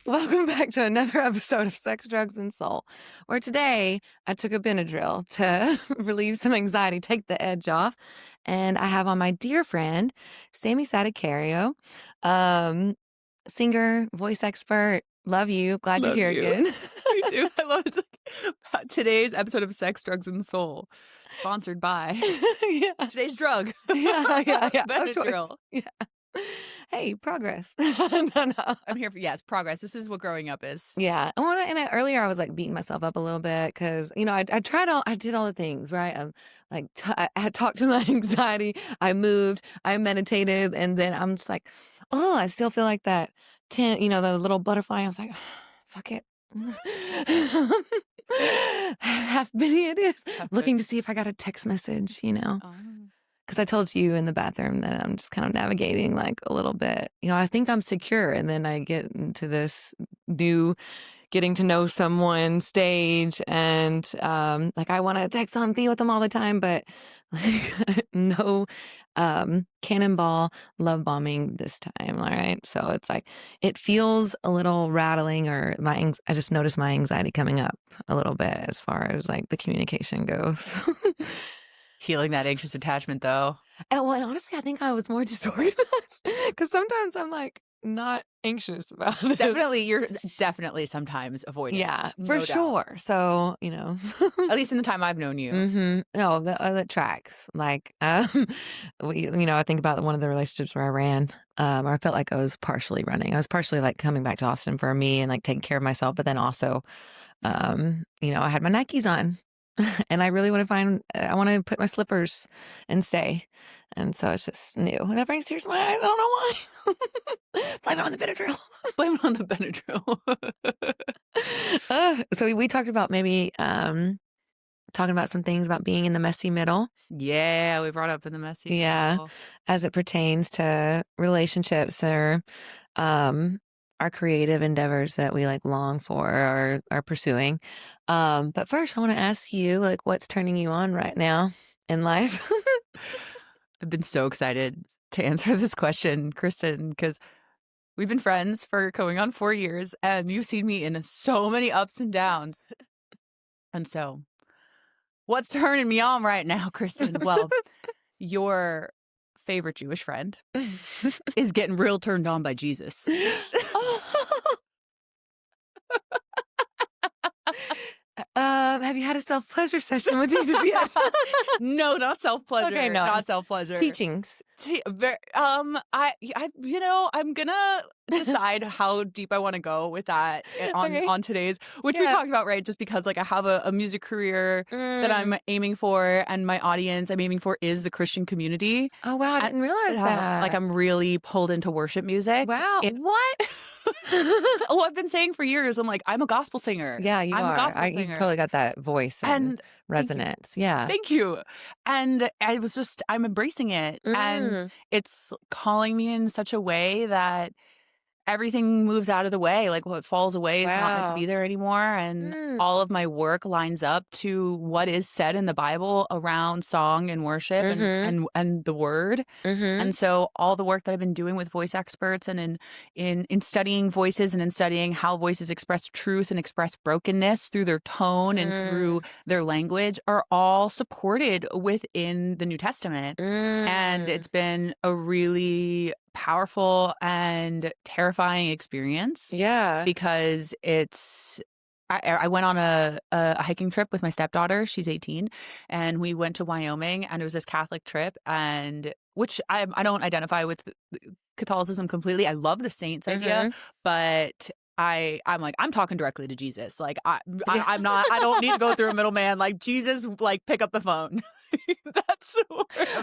Welcome back to another episode of Sex, Drugs, and Soul, where today I took a Benadryl to relieve some anxiety, take the edge off, and I have on my dear friend, Sammi Sadicario, singer, voice expert. Love you. Glad Love you're you. here again. Me too. I love it. Today's episode of Sex, Drugs, and Soul, sponsored by Yeah. today's drug. Yeah. Benadryl. Yeah. Hey, progress. No. I'm here for, yes, progress. This is what growing up is. Yeah. Earlier I was like beating myself up a little bit because, I did all the things, right? I had talked to my anxiety. I moved, I meditated, and then I'm just like, oh, I still feel like that the little butterfly. I was like, fuck it. Half Benny it is. Looking to see if I got a text message, Because I told you in the bathroom that I'm just kind of navigating like a little bit. I think I'm secure. And then I get into this new getting to know someone stage. And I want to text on, be with them all the time. But no cannonball love bombing this time. All right. So it's like it feels a little rattling, or I just noticed my anxiety coming up a little bit as far as like the communication goes. Healing that anxious attachment, though. And honestly, I think I was more disorganized because sometimes I'm like not anxious about it. You're definitely sometimes avoiding. Yeah, no for doubt. sure. So, At least in the time I've known you. Mm-hmm. No, that tracks. Like, I think about one of the relationships where I ran, or I felt like I was partially running. I was partially like coming back to Austin for me and like taking care of myself, but then also, I had my Nikes on. And I really want to put my slippers and stay. And so it's just new. That brings tears to my eyes. I don't know why. Blame it on the Benadryl. Blame it on the Benadryl. So we talked about maybe talking about some things about being in the messy middle. Yeah, we brought up in the messy middle. As it pertains to relationships or our creative endeavors that we like long for or are pursuing. But first I want to ask you, like, what's turning you on right now in life? I've been so excited to answer this question, Kristen, because we've been friends for going on 4 years and you've seen me in so many ups and downs. And so what's turning me on right now, Kristen? Well, your favorite Jewish friend is getting real turned on by Jesus. Have you had a self-pleasure session with Jesus yet? No, not self-pleasure. Okay, no. Not self-pleasure. Teachings. I'm gonna decide how deep I want to go with that on today's, which we talked about, right? Just because like I have a music career that I'm aiming for, and my audience I'm aiming for is the Christian community. Oh wow, I didn't realize that. Like I'm really pulled into worship music. Wow. What? Oh, I've been saying for years, I'm like, I'm a gospel singer. Yeah, I'm a are. gospel singer. You totally got that voice and resonance. Yeah. Thank you. And I'm embracing it. And it's calling me in such a way that everything moves out of the way. Like what falls away is not meant to be there anymore. And all of my work lines up to what is said in the Bible around song and worship and the word. And so all the work that I've been doing with voice experts and in studying voices and in studying how voices express truth and express brokenness through their tone and through their language are all supported within the New Testament. And it's been a really powerful and terrifying experience. Yeah. Because I went on a hiking trip with my stepdaughter. She's 18. And we went to Wyoming, and it was this Catholic trip, and which I don't identify with Catholicism completely. I love the saints idea, but I'm like, I'm talking directly to Jesus. Like I don't need to go through a middleman. Like Jesus, like pick up the phone. That's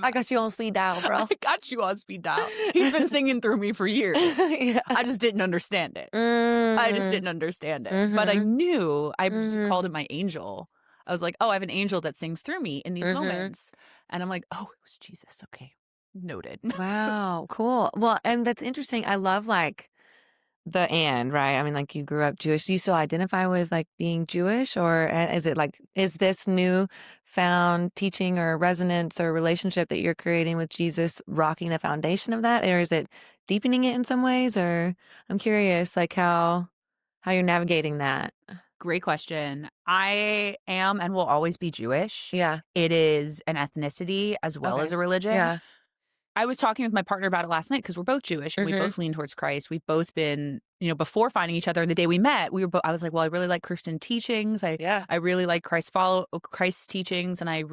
I got you on speed dial, bro. I got you on speed dial. He's been singing through me for years. I just didn't understand it. But I knew I just called it my angel. I was like, oh, I have an angel that sings through me in these moments. And I'm like, oh, it was Jesus. Okay. Noted. Wow. Cool. Well, and that's interesting. I love like right? I mean, like you grew up Jewish. Do you still identify with like being Jewish, or is this new found teaching or resonance or relationship that you're creating with Jesus rocking the foundation of that? Or is it deepening it in some ways? Or I'm curious, like how how you're navigating that. Great question. I am and will always be Jewish. Yeah. It is an ethnicity as well as a religion. Yeah. I was talking with my partner about it last night because we're both Jewish and we both lean towards Christ. We've both been, before finding each other, the day we met, I was like, well, I really like Christian teachings. I really like Christ's teachings, and I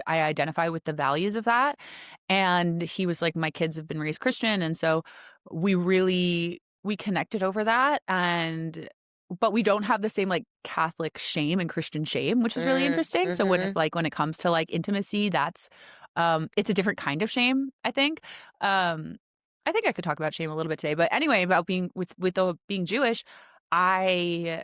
identify with the values of that. And he was like, my kids have been raised Christian, and so we connected over that. But we don't have the same like Catholic shame and Christian shame, which is really interesting. So when it comes to like intimacy, that's it's a different kind of shame, I think. I think I could talk about shame a little bit today, but anyway, about being being Jewish, I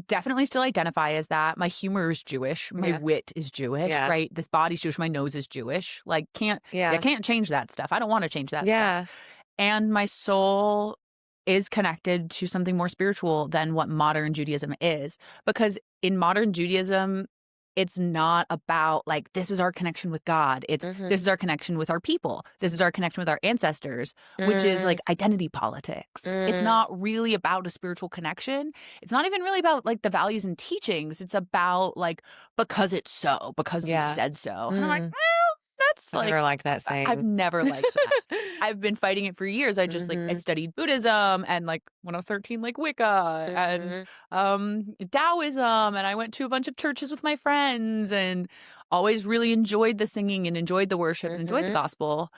definitely still identify as that. My humor is Jewish. My wit is Jewish, right? This body's Jewish. My nose is Jewish. Like, I can't change that stuff. I don't want to change that stuff. And my soul is connected to something more spiritual than what modern Judaism is. Because in modern Judaism, it's not about like, this is our connection with God. It's this is our connection with our people. This is our connection with our ancestors, which is like identity politics. It's not really about a spiritual connection. It's not even really about like the values and teachings. It's about like, because it's so, because we said so. And I'm like, well, that's like, I never liked that saying. I've never liked that. I've been fighting it for years. I just like, I studied Buddhism and like when I was 13, like Wicca and Taoism. And I went to a bunch of churches with my friends and always really enjoyed the singing and enjoyed the worship and enjoyed the gospel.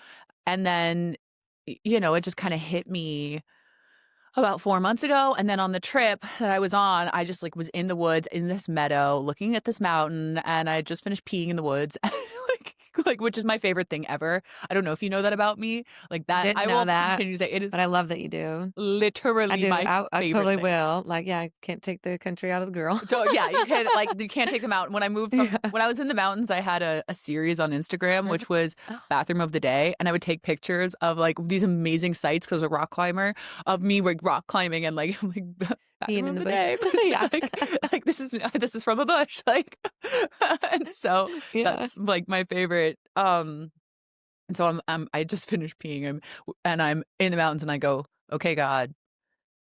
And then, it just kind of hit me about 4 months ago. And then on the trip that I was on, I just like was in the woods in this meadow looking at this mountain, and I just finished peeing in the woods. Like, which is my favorite thing ever. I don't know if you know that about me. Like that, Didn't I know will that, continue to say it is. but I love that you do. Literally, I do. my I favorite totally thing. will. Like, I can't take the country out of the girl. Yeah, you can't take them out. When I moved when I was in the mountains, I had a series on Instagram, which was Bathroom of the Day, and I would take pictures of like these amazing sites because I was a rock climber, of me like rock climbing and like Peeing in the day. bush. like this is from a bush, like, and so that's like my favorite. And so I just finished peeing and I'm in the mountains and I go, okay, God,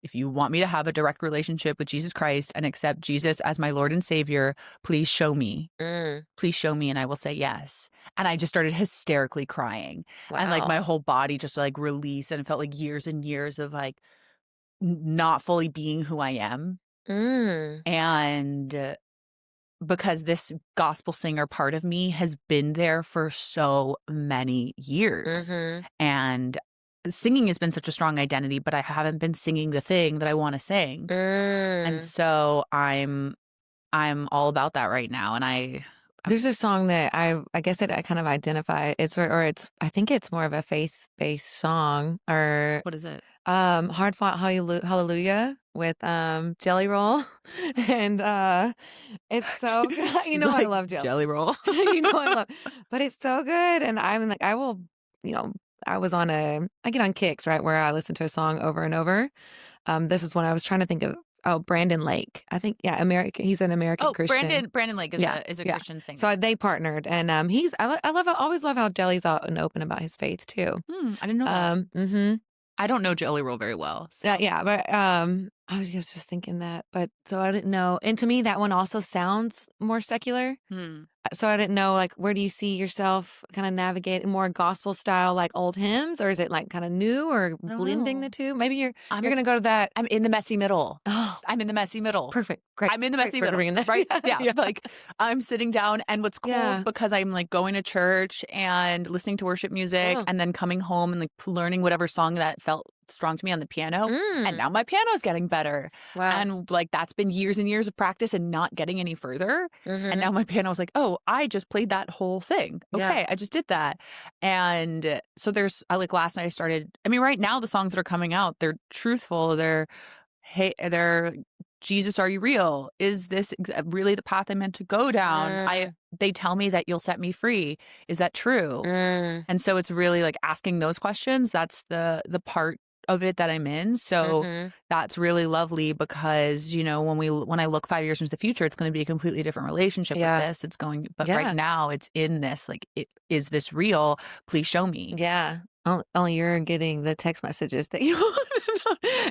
if you want me to have a direct relationship with Jesus Christ and accept Jesus as my Lord and Savior, please show me. Please show me, and I will say yes. And I just started hysterically crying. Wow. And like my whole body just like released, and it felt like years and years of like not fully being who I am. And because this gospel singer part of me has been there for so many years. And singing has been such a strong identity, but I haven't been singing the thing that I want to sing. And so I'm all about that right now. And there's a song that I guess I kind of identify. I think it's more of a faith-based song. Or what is it? Hard Fought Hallelujah with Jelly Roll. And it's so good. You know, like, I love Jelly Roll. You know I love, but it's so good. And I'm like, I will, I get on kicks, right, where I listen to a song over and over. This is when I was trying to think of, Brandon Lake. I think, he's an American Christian. Brandon Lake is a Christian singer. So they partnered, and I always love how Jelly's out and open about his faith too. I didn't know that. I don't know Jelly Roll very well. So. But I was just thinking that, but so I didn't know. And to me, that one also sounds more secular. So I didn't know, like, where do you see yourself kind of navigating more gospel style, like old hymns, or is it like kind of new or blending the two? Maybe you're going to go to that. I'm in the messy middle. Oh, I'm in the messy middle. Perfect. Great. I'm in the messy middle. Right? Yeah. Like I'm sitting down, and what's cool is because I'm like going to church and listening to worship music and then coming home and like learning whatever song that felt strong to me on the piano. And now my piano's getting better. Wow. And like that's been years and years of practice and not getting any further. And now my piano's like, oh, I just played that whole thing. Okay, I just did that. And so like last night I started, right now the songs that are coming out, they're truthful. They're Jesus, are you real? Is this really the path I'm meant to go down? They tell me that you'll set me free. Is that true? And so it's really like asking those questions. That's the part of it that I'm in. So that's really lovely because, when I look 5 years into the future, it's going to be a completely different relationship with this. But right now it's in this, like, is this real? Please show me. Yeah. Only you're getting the text messages that you want.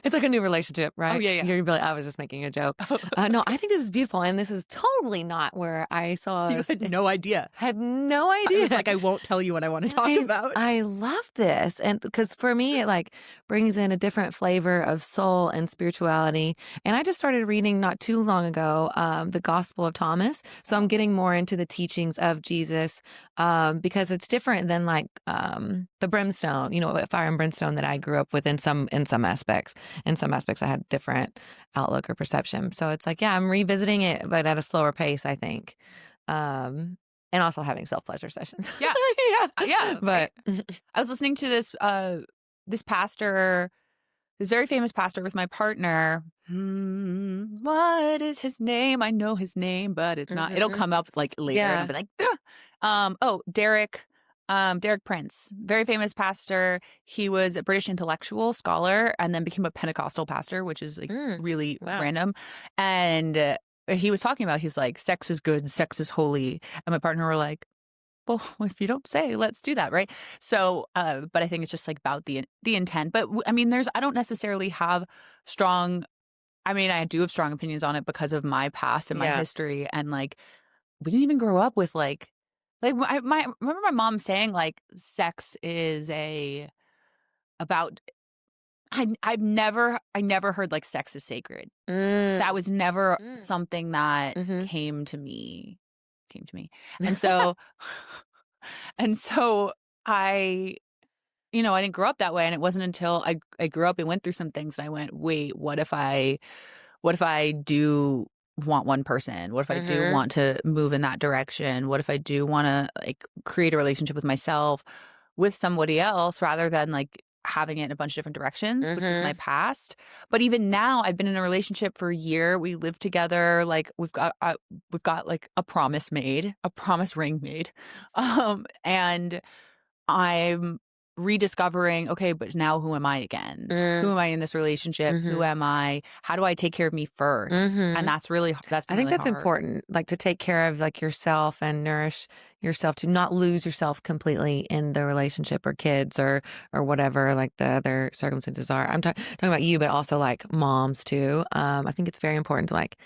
It's like a new relationship, right? Oh, yeah. You're like, I was just making a joke. No, I think this is beautiful. And this is totally not where I saw You us. had no idea. Had no idea. I was like, I won't tell you what I want to talk about. I love this. And because for me, it like brings in a different flavor of soul and spirituality. And I just started reading not too long ago, the Gospel of Thomas. So I'm getting more into the teachings of Jesus, because it's different than like the brimstone, fire and brimstone that I grew up with in some aspects. In some aspects, I had different outlook or perception. So it's like, yeah, I'm revisiting it, but at a slower pace, I think. And also having self-pleasure sessions. Yeah. Yeah. But I was listening to this pastor, this very famous pastor with my partner. What is his name? I know his name, but it's not. It'll come up like later. Yeah. And I'll be like, Derek Prince, very famous pastor. He was a British intellectual scholar and then became a Pentecostal pastor, which is like really random. And he was talking about, he's like, sex is good, sex is holy. And my partner were like, well, if you don't say, let's do that, right? So, but I think it's just like about the intent. But I mean, I don't necessarily have I do have strong opinions on it because of my past and my history. And like, we didn't even grow up with I remember my mom saying like sex is about. I never heard like sex is sacred. That was never something that came to me. And so I didn't grow up that way. And it wasn't until I grew up and went through some things and I went, wait, what if I do want one person? What if I do want to move in that direction? What if I do want to like create a relationship with myself, with somebody else, rather than like having it in a bunch of different directions, which is my past. But even now, I've been in a relationship for a year. We live together. Like we've got like a promise ring made, and I'm rediscovering, okay, but now who am I again? Who am I in this relationship? Who am I? How do I take care of me first? And I think really that's hard. important, like to take care of like yourself and nourish yourself, to not lose yourself completely in the relationship or kids or whatever like the other circumstances are. I'm talking about you, but also like moms too. I think it's very important to like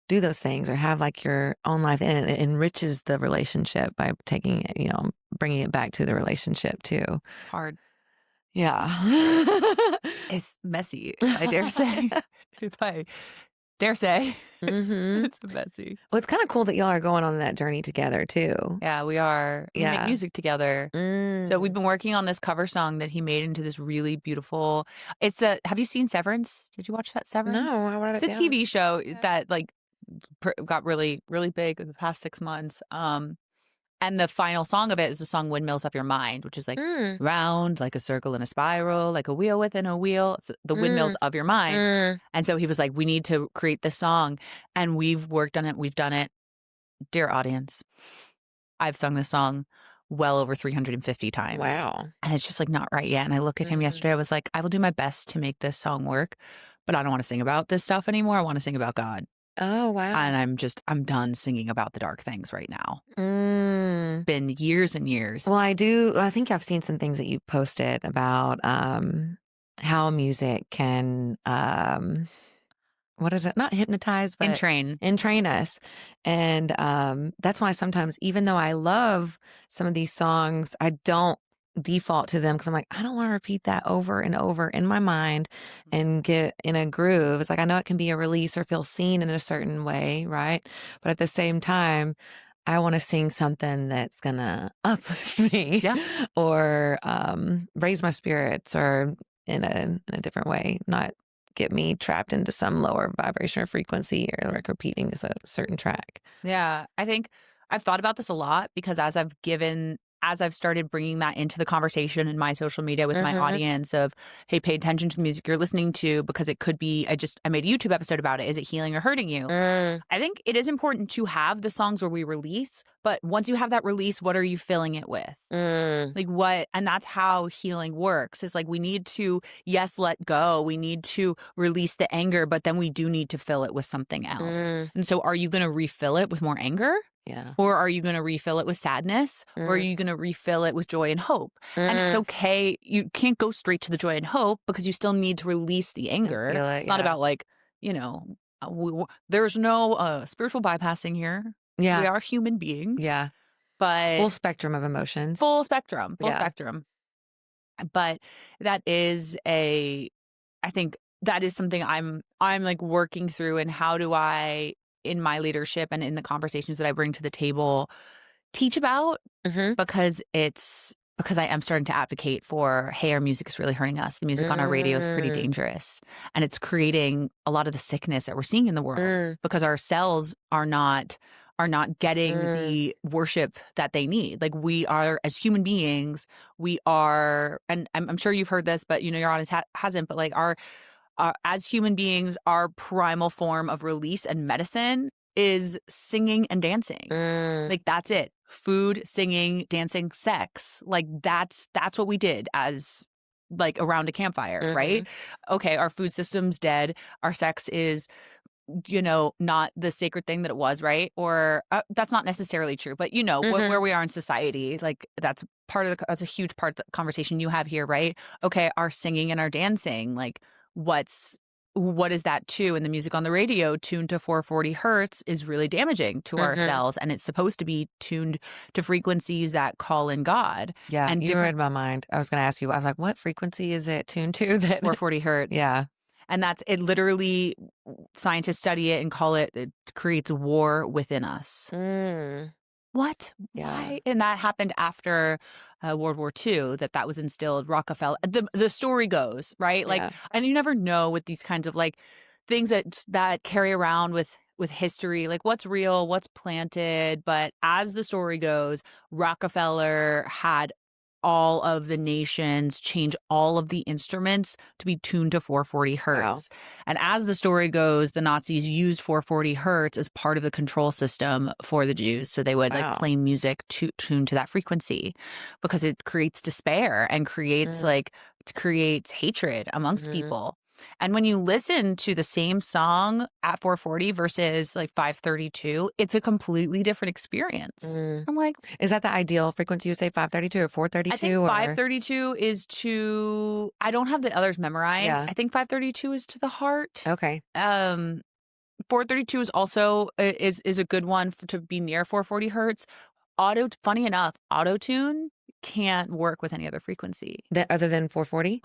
do those things or have like your own life, and it enriches the relationship by taking it, bringing it back to the relationship too. It's hard. Yeah. It's messy, if I dare say. It's messy. Well, it's kind of cool that y'all are going on that journey together too. Yeah, we are. We make music together. So we've been working on this cover song that he made into this really beautiful. Have you seen Severance? Did you watch that Severance? No, I wrote it It's a TV show that like got really, really big in the past 6 months. And the final song of it is the song Windmills of Your Mind, which is like round, like a circle in a spiral, like a wheel within a wheel. It's the windmills of your mind. And so he was like, we need to create this song. And we've worked on it. We've done it. Dear audience, I've sung this song well over 350 times. Wow. And it's just like not right yet. And I looked at him yesterday. I was like, I will do my best to make this song work, but I don't want to sing about this stuff anymore. I want to sing about God. Oh, wow. And I'm done singing about the dark things right now. It's been years and years. Well, I think I've seen some things that you posted about how music can, what is it? Not hypnotize, but entrain us. And that's why sometimes, even though I love some of these songs, I don't default to them because I'm like, I don't want to repeat that over and over in my mind and get in a groove. It's like, I know it can be a release or feel seen in a certain way, right? But at the same time, I want to sing something that's gonna uplift me, or raise my spirits, or in a different way, not get me trapped into some lower vibration or frequency, or like repeating a certain track. Yeah, I think I've thought about this a lot because as I've started bringing that into the conversation in my social media with my audience of, hey, pay attention to the music you're listening to because it could be, I made a YouTube episode about it. Is it healing or hurting you? I think it is important to have the songs where we release, but once you have that release, what are you filling it with? Like what? And that's how healing works. It's like we need to, yes, let go. We need to release the anger, but then we do need to fill it with something else. And so are you going to refill it with more anger? Yeah. Or are you going to refill it with sadness? Or are you going to refill it with joy and hope? And it's okay. You can't go straight to the joy and hope because you still need to release the anger. It's not about like, you know, there's no spiritual bypassing here. Yeah. We are human beings. Yeah. But full spectrum of emotions. Full spectrum. But that is I think that is something I'm like working through, and how do I, in my leadership and in the conversations that I bring to the table, teach about, because I am starting to advocate for, hey, our music is really hurting us. The music on our radio is pretty dangerous, and it's creating a lot of the sickness that we're seeing in the world because our cells are not getting the worship that they need. Like, we are, as human beings, we are, and I'm sure you've heard this, but you know, your audience hasn't, but like as human beings, our primal form of release and medicine is singing and dancing. Like, that's it. Food, singing, dancing, sex. Like, that's what we did as, like, around a campfire, right? Okay, our food system's dead. Our sex is, you know, not the sacred thing that it was, right? Or that's not necessarily true, but you know, where we are in society, like, that's a huge part of the conversation you have here, right? Okay, our singing and our dancing, like, what is that too? And the music on the radio tuned to 440 hertz is really damaging to our cells, and it's supposed to be tuned to frequencies that call in God. Yeah, and you read my mind. I was going to ask you, I was like, what frequency is it tuned to? That 440 hertz. Yeah. And it literally, scientists study it and call it creates war within us. What? Yeah. Why? And that happened after World War II, that was instilled. Rockefeller, the story goes, right? Like, and you never know with these kinds of like things that carry around with history, like what's real, what's planted. But as the story goes, Rockefeller had all of the nations change all of the instruments to be tuned to 440 hertz. Wow. And as the story goes, the Nazis used 440 hertz as part of the control system for the Jews. So they would like play music tuned to that frequency because it creates despair and creates creates hatred amongst people. And when you listen to the same song at 440 versus like 532, it's a completely different experience. I'm like, is that the ideal frequency? You say 532 or 432? I think 532 is to, I don't have the others memorized. I think 532 is to the heart. Okay. 432 is also is a good one to be near 440 hertz. Funny enough, auto tune can't work with any other frequency other than 440.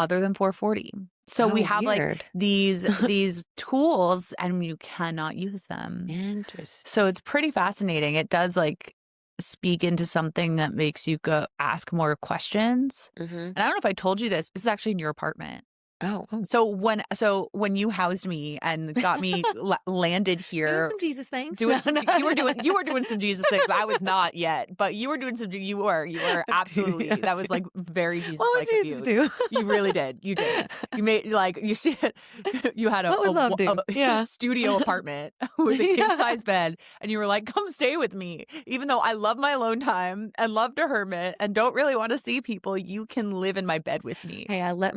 So we have like these tools, and you cannot use them. Interesting. So it's pretty fascinating. It does like speak into something that makes you go ask more questions. And I don't know if I told you this is actually in your apartment. Oh. So when you housed me and got me landed here, doing some Jesus things. You were doing some Jesus things. I was not yet, but you were doing some. You were absolutely. That was like very Jesus like of you. Do? You really did. You did. You made like you had a studio apartment with a king size bed, and you were like, "Come stay with me." Even though I love my alone time and love to hermit and don't really want to see people, you can live in my bed with me. Hey, I let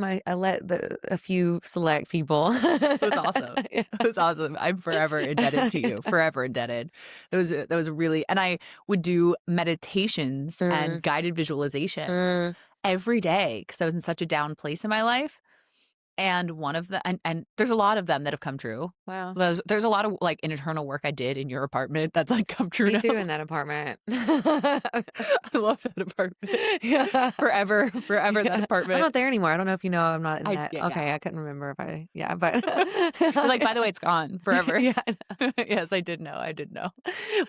a few select people. It was awesome. It was awesome. I'm forever indebted to you. Forever indebted. That was really, and I would do meditations and guided visualizations every day because I was in such a down place in my life. And one of the and there's a lot of them that have come true. Wow. There's a lot of like internal work I did in your apartment that's like come true now. Me too in that apartment. I love that apartment. Yeah. Forever that apartment. I'm not there anymore. I don't know if you know I'm not in that. Yeah, okay, yeah. I couldn't remember but like, by the way, it's gone forever. Yeah. Yes, I did know.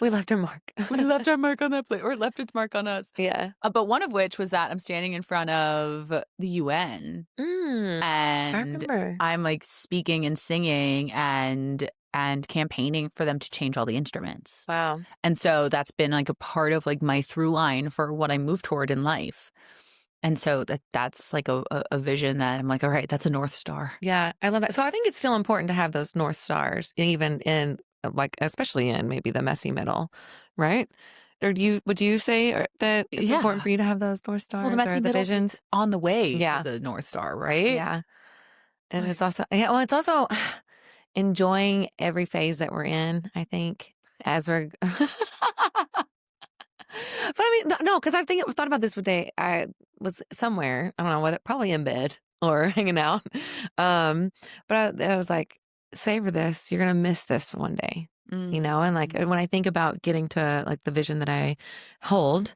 We left our mark. We left our mark on that place, or it left its mark on us. Yeah. But one of which was that I'm standing in front of the UN. And I remember. I'm like speaking and singing and campaigning for them to change all the instruments. Wow. And so that's been like a part of like my through line for what I move toward in life. And so that's like a vision that I'm like, all right, that's a North Star. Yeah, I love that. So I think it's still important to have those North Stars, even in like, especially in maybe the messy middle, right? Or would you say that it's important for you to have those North Stars? Well, the messy middle visions on the way to the North Star, right? Yeah. And it's also enjoying every phase that we're in, I think, as we're But I mean, no, because I thought about this one day. I was somewhere, I don't know whether, probably in bed or hanging out. But I was like, savor this. You're gonna miss this one day, you know. And like when I think about getting to like the vision that I hold,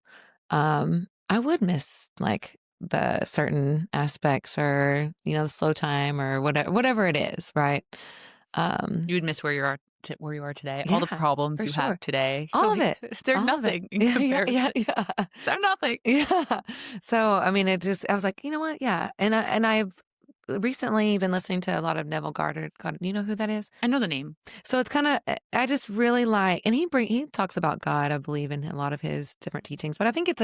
I would miss like the certain aspects, or you know, the slow time, or whatever it is, right? You would miss where you are today. All the problems you have today. All of it. They're nothing in comparison. Yeah. They're nothing. Yeah. So, I mean, I was like, you know what? Yeah. And I've recently been listening to a lot of Neville Goddard. You know who that is? I know the name. So it's kind of, I just really like, and he talks about God, I believe, in a lot of his different teachings. But I think it's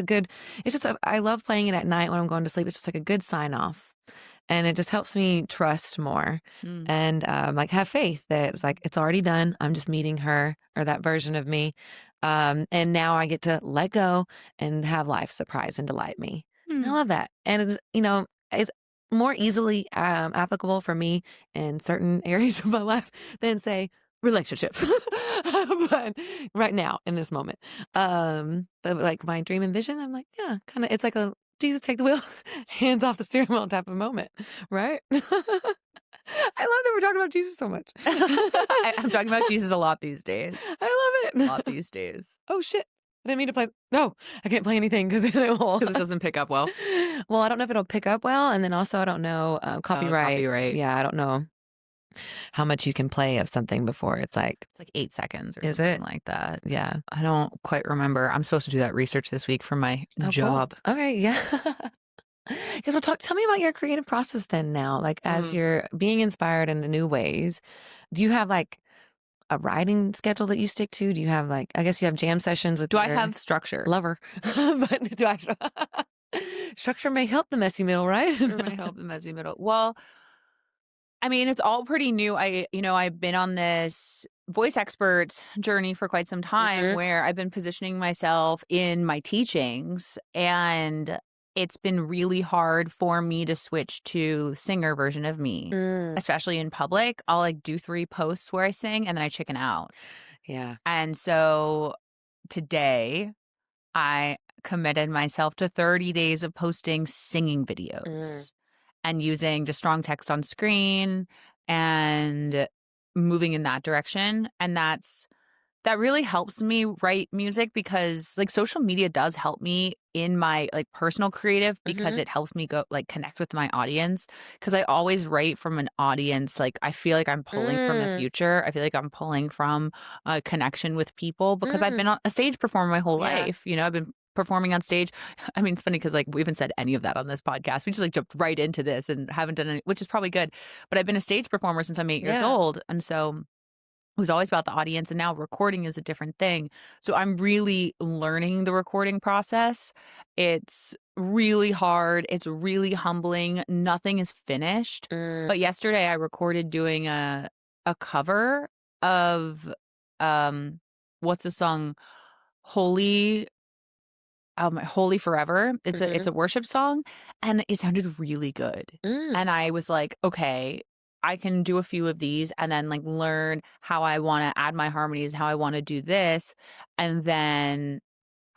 just, I love playing it at night when I'm going to sleep. It's just like a good sign off. And it just helps me trust more and like have faith that it's like, it's already done. I'm just meeting her, or that version of me. And now I get to let go and have life surprise and delight me. And I love that. And, you know, it's more easily applicable for me in certain areas of my life than, say, relationships. But right now, in this moment. But like my dream and vision, I'm like, yeah, kind of, it's like a Jesus take the wheel, hands off the steering wheel type of moment, right? I love that we're talking about Jesus so much. I'm talking about Jesus a lot these days. I love it. A lot these days. Oh, shit. I didn't mean to play. No, I can't play anything because it doesn't pick up well. Well, I don't know if it'll pick up well. And then also, I don't know, copyright. Yeah, I don't know how much you can play of something before it's like 8 seconds or something like that. Yeah. I don't quite remember. I'm supposed to do that research this week for my job. Cool. Okay. Yeah. Because tell me about your creative process then now, like as you're being inspired in new ways. Do you have like a writing schedule that you stick to? Do you have like, I guess you have jam sessions with I have structure? Lover. But do I structure may help the messy middle, right? It may help the messy middle. Well, I mean, it's all pretty new. I've been on this voice expert journey for quite some time where I've been positioning myself in my teachings, and it's been really hard for me to switch to singer version of me, especially in public. I'll like do 3 posts where I sing and then I chicken out. Yeah. And so today I committed myself to 30 days of posting singing videos. And using just strong text on screen and moving in that direction. And that really helps me write music, because like social media does help me in my like personal creative, because it helps me go like connect with my audience. Because I always write from an audience. Like I feel like I'm pulling from the future. I feel like I'm pulling from a connection with people, because I've been a stage performer my whole life. You know, I've been performing on stage. I mean, it's funny because like we haven't said any of that on this podcast. We just like jumped right into this and haven't done any, which is probably good. But I've been a stage performer since I'm 8 years old. And so it was always about the audience, and now recording is a different thing. So I'm really learning the recording process. It's really hard. It's really humbling. Nothing is finished. But yesterday I recorded doing a cover of what's the song? Holy Forever. It's a worship song, and it sounded really good. And I was like, okay, I can do a few of these and then like learn how I want to add my harmonies, how I want to do this, and then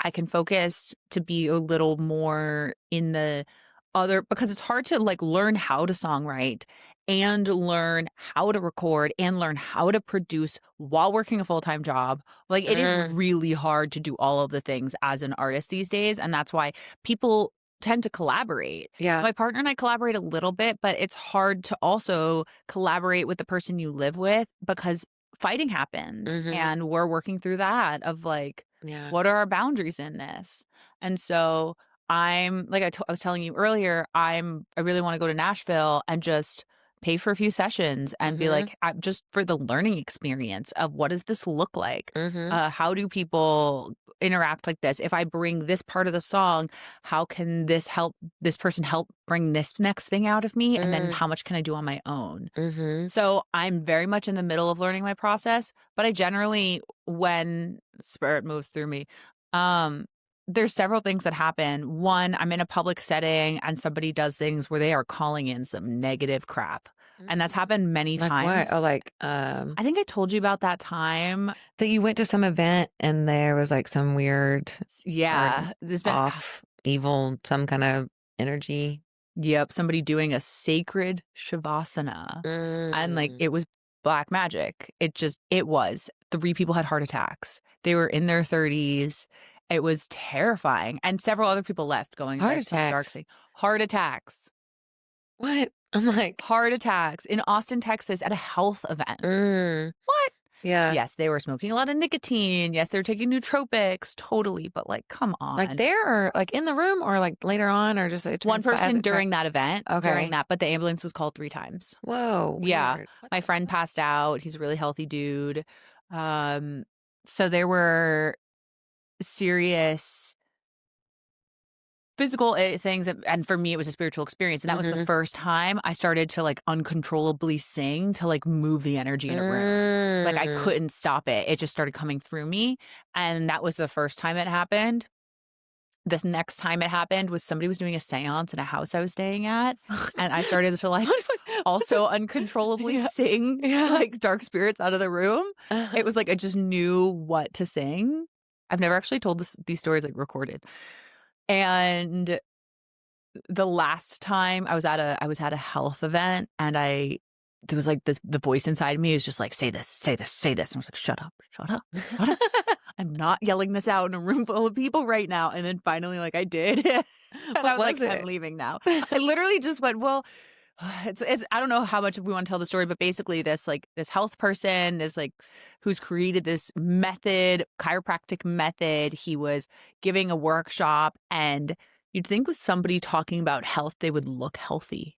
I can focus to be a little more in the other, because it's hard to like learn how to songwrite and learn how to record and learn how to produce while working a full-time job. Like it is really hard to do all of the things as an artist these days. And that's why people tend to collaborate. Yeah. My partner and I collaborate a little bit, but it's hard to also collaborate with the person you live with, because fighting happens and we're working through that of like, what are our boundaries in this? And so I'm like, I was telling you earlier, I really want to go to Nashville and just pay for a few sessions and be like, just for the learning experience of what does this look like? How do people interact like this? If I bring this part of the song, how can this person help bring this next thing out of me? And then how much can I do on my own? So I'm very much in the middle of learning my process, but I generally, when spirit moves through me, there's several things that happen. One, I'm in a public setting and somebody does things where they are calling in some negative crap. And that's happened many times. What? Oh, I think I told you about that time that you went to some event and there was like some weird, there's been off, evil, some kind of energy. Yep, somebody doing a sacred shavasana, and like it was black magic. It was 3 people had heart attacks. They were in their 30s. It was terrifying, and several other people left going heart attacks. Dark thing. Heart attacks. What? I'm like heart attacks in Austin, Texas, at a health event. What? Yeah. Yes, they were smoking a lot of nicotine. Yes, they were taking nootropics. Totally, but like, come on. Like there, or like in the room, or like later on, or just one person during that event. Okay. During that, but the ambulance was called 3 times. Whoa. Weird. Yeah, my friend passed out. He's a really healthy dude. So there were serious physical things, and for me it was a spiritual experience, and that was the first time I started to like uncontrollably sing to like move the energy in a room. Like I couldn't stop it. It just started coming through me, and that was the first time it happened. The next time it happened was somebody was doing a seance in a house I was staying at, and I started to like also uncontrollably sing like dark spirits out of the room. It was like I just knew what to sing. I've never actually told these stories like recorded. And the last time I was at a health event, and there was like the voice inside me is just like, say this, say this, say this. And I was like, shut up, shut up, shut up. I'm not yelling this out in a room full of people right now. And then finally, like I did. And I was like, I'm leaving now. I literally just went, well, it's I don't know how much we want to tell the story, but basically this health person, this like who's created this method, chiropractic method, he was giving a workshop, and you'd think with somebody talking about health, they would look healthy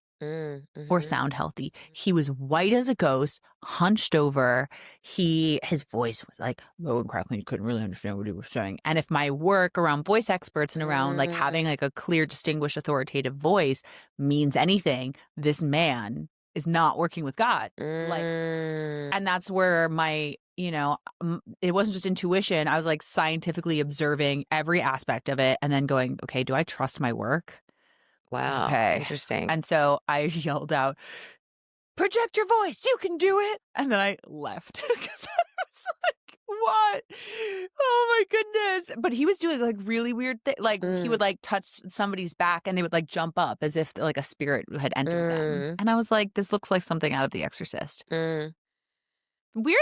or sound healthy. He was white as a ghost, hunched over. His voice was like low and crackling. You couldn't really understand what he was saying. And if my work around voice experts and around like having like a clear, distinguished, authoritative voice means anything, this man is not working with God. Like, and that's where my, it wasn't just intuition. I was like scientifically observing every aspect of it and then going, okay, do I trust my work? Wow. Okay. Interesting. And so I yelled out, project your voice, you can do it. And then I left because I was like, what? Oh my goodness. But he was doing like really weird things. Like he would like touch somebody's back and they would like jump up as if like a spirit had entered them. And I was like, this looks like something out of The Exorcist. Weird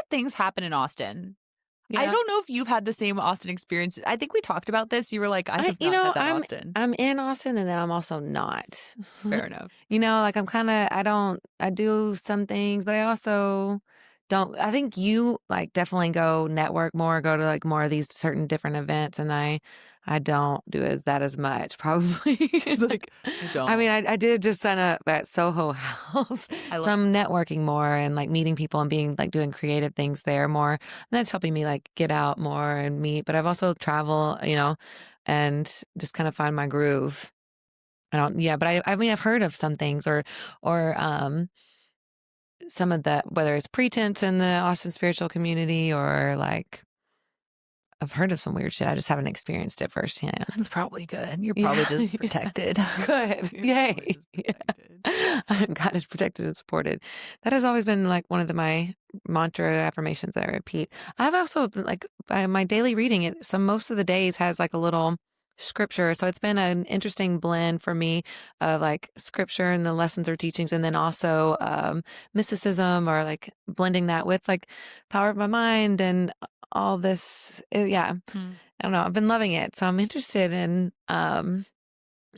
things happen in Austin. Yeah. I don't know if you've had the same Austin experience. I think we talked about this. You were like, I have not had that Austin. I'm in Austin, and then I'm also not. Fair enough. Like I'm kind of, I do some things, but I also don't. I think you like definitely go network more, go to like more of these certain different events, and I don't do that as much, probably. She's like, I don't. I mean, I did just sign up at Soho House. So I'm networking more and like meeting people and being like doing creative things there more. And that's helping me like get out more and meet. But I've also traveled, and just kind of find my groove. But I mean, I've heard of some things or some of the, whether it's pretense in the Austin spiritual community or like, I've heard of some weird shit. I just haven't experienced it firsthand. That's probably good. You're probably just protected. Good. Yay. God is protected and supported. That has always been like one of my mantra affirmations that I repeat. I've also like my daily reading, most of the days has like a little scripture. So it's been an interesting blend for me of like scripture and the lessons or teachings, and then also mysticism, or like blending that with like power of my mind and all this. I don't know, I've been loving it, so I'm interested in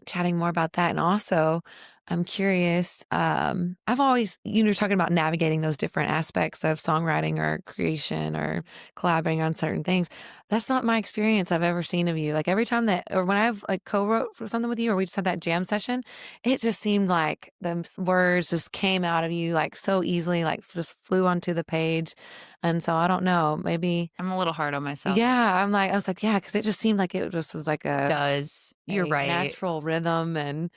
chatting more about that. And also I'm curious, I've always, you're talking about navigating those different aspects of songwriting or creation or collaborating on certain things. That's not my experience I've ever seen of you. Like every time or when I've like co-wrote something with you, or we just had that jam session, it just seemed like the words just came out of you like so easily, like just flew onto the page. And so I don't know, maybe I'm a little hard on myself. Yeah, I was like, yeah, because it just seemed like it just was like you're right, natural rhythm. And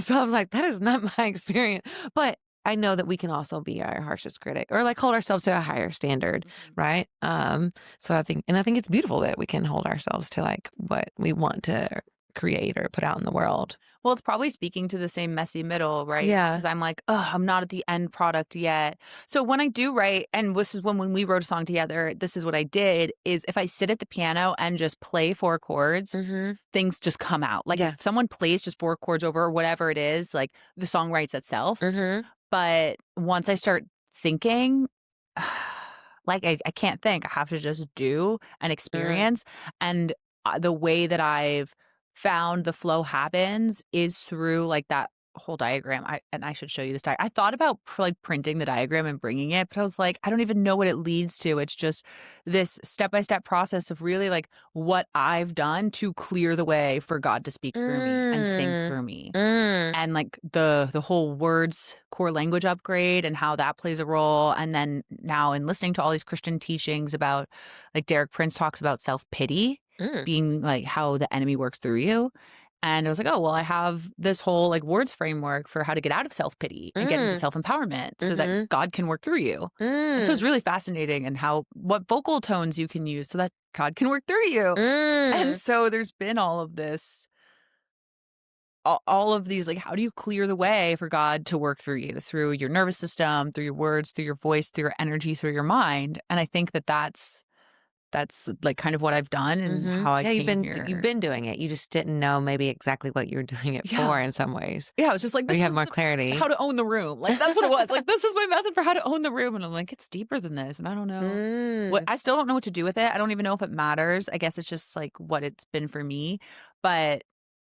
so I was like, that is not my experience. But I know that we can also be our harshest critic, or like hold ourselves to a higher standard, right? So I think it's beautiful that we can hold ourselves to like what we want to create or put out in the world. Well, it's probably speaking to the same messy middle, right? Yeah. Because I'm like, oh, I'm not at the end product yet. So when I do write, and this is when we wrote a song together, this is what I did, is if I sit at the piano and just play 4 chords, things just come out. Like if someone plays just 4 chords over or whatever it is, like the song writes itself. But once I start thinking, like I can't think. I have to just do and experience. And the way that I've found the flow happens is through like that whole diagram. I should show you this diagram. I thought about like printing the diagram and bringing it, but I was like, I don't even know what it leads to. It's just this step-by-step process of really like what I've done to clear the way for God to speak through me and sing through me. And like the whole words core language upgrade and how that plays a role. And then now in listening to all these Christian teachings about, like Derek Prince talks about self-pity being like how the enemy works through you. And I was like, oh, well, I have this whole like words framework for how to get out of self-pity and get into self-empowerment so that God can work through you. And so it's really fascinating and what vocal tones you can use so that God can work through you. And so there's been all of this, all of these, like, how do you clear the way for God to work through you, through your nervous system, through your words, through your voice, through your energy, through your mind. And I think that's like kind of what I've done and how I came here. You've been doing it. You just didn't know maybe exactly what you were doing it for in some ways. Yeah, it was just like, you have more clarity. How to own the room. Like, that's what it was. Like, this is my method for how to own the room. And I'm like, it's deeper than this. And I don't know. I still don't know what to do with it. I don't even know if it matters. I guess it's just like what it's been for me. But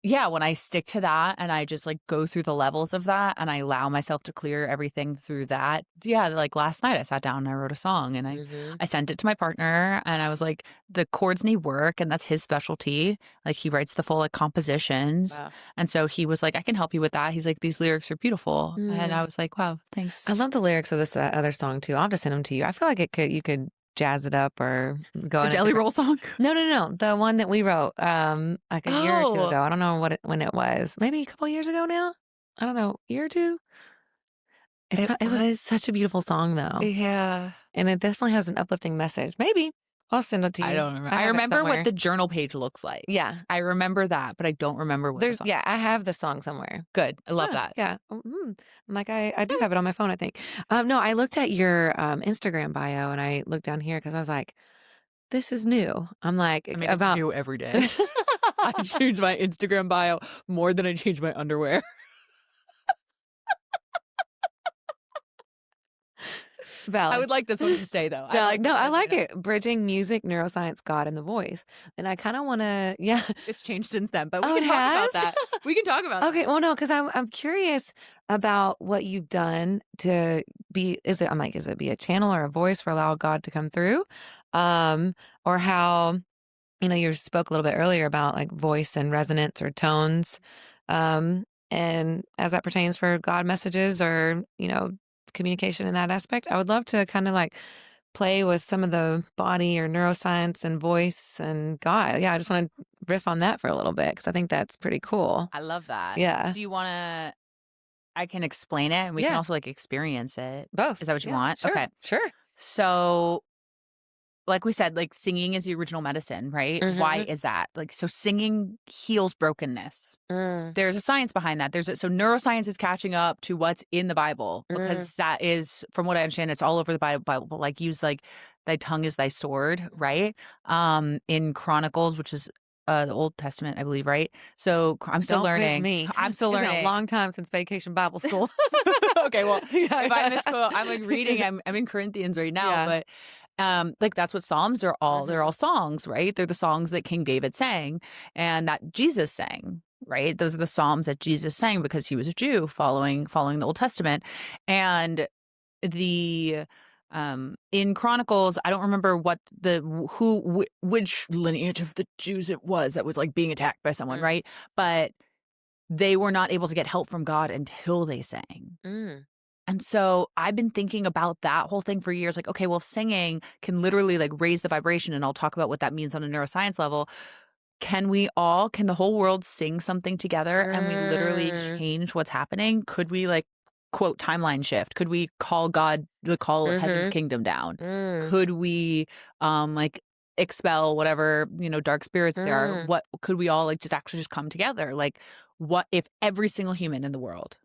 yeah, when I stick to that and I just like go through the levels of that and I allow myself to clear everything through that. Yeah, like last night I sat down and I wrote a song and I sent it to my partner and I was like, the chords need work and that's his specialty. Like he writes the full like compositions. Wow. And so he was like, I can help you with that. He's like, these lyrics are beautiful. And I was like, wow, thanks. I love the lyrics of this other song too. I'll have to send them to you. I feel like you could jazz it up or go a Jelly Roll song? No. The one that we wrote like a year or two ago. I don't know when it was. Maybe a couple years ago now. I don't know, year or two. It was such a beautiful song though. Yeah. And it definitely has an uplifting message. Maybe I'll send it to you. I don't remember. I remember what the journal page looks like. Yeah. I remember that, but I don't remember what the song. Yeah, I have the song somewhere. Good. I love that. Yeah. Like I do have it on my phone, I think. No, I looked at your Instagram bio and I looked down here because I was like, this is new. I'm like, it's new every day. I change my Instagram bio more than I change my underwear. Valid. I would like this one to stay though. I like it. Bridging music, neuroscience, God, and the voice. And I kind of want to, It's changed since then, but we can talk about that. We can talk about that. Okay, well, no, because I'm curious about what you've done to be, is it be a channel or a voice for allow God to come through? Or how, you spoke a little bit earlier about like voice and resonance or tones. And as that pertains for God messages or, communication in that aspect, I would love to kind of like play with some of the body or neuroscience and voice and God. Yeah, I just want to riff on that for a little bit because I think that's pretty cool. I love that. Yeah. Do you want to? I can explain it and we can also like experience it. Both. Is that what you want? Sure. Okay. Sure. So, like we said, like singing is the original medicine, right? Why is that? Like, so singing heals brokenness. There's a science behind that. So neuroscience is catching up to what's in the Bible because that is, from what I understand, it's all over the Bible. Like use like thy tongue is thy sword, right? In Chronicles, which is the Old Testament, I believe, right? So I'm still learning. I'm still learning. It's been a long time since Vacation Bible School. Okay, well, if I misquote, I'm like reading. I'm in Corinthians right now, but. Like that's what Psalms are all. They're all songs, right? They're the songs that King David sang and that Jesus sang, right? Those are the Psalms that Jesus sang because he was a Jew following the Old Testament. And the in Chronicles, I don't remember which lineage of the Jews it was that was like being attacked by someone, right? But they were not able to get help from God until they sang. And so I've been thinking about that whole thing for years. Like, okay, well, singing can literally like raise the vibration. And I'll talk about what that means on a neuroscience level. Can the whole world sing something together and we literally change what's happening? Could we like, quote, timeline shift? Could we call God, call heaven's kingdom down? Could we like expel whatever, dark spirits there are. What could we all like just actually just come together? Like, what if every single human in the world?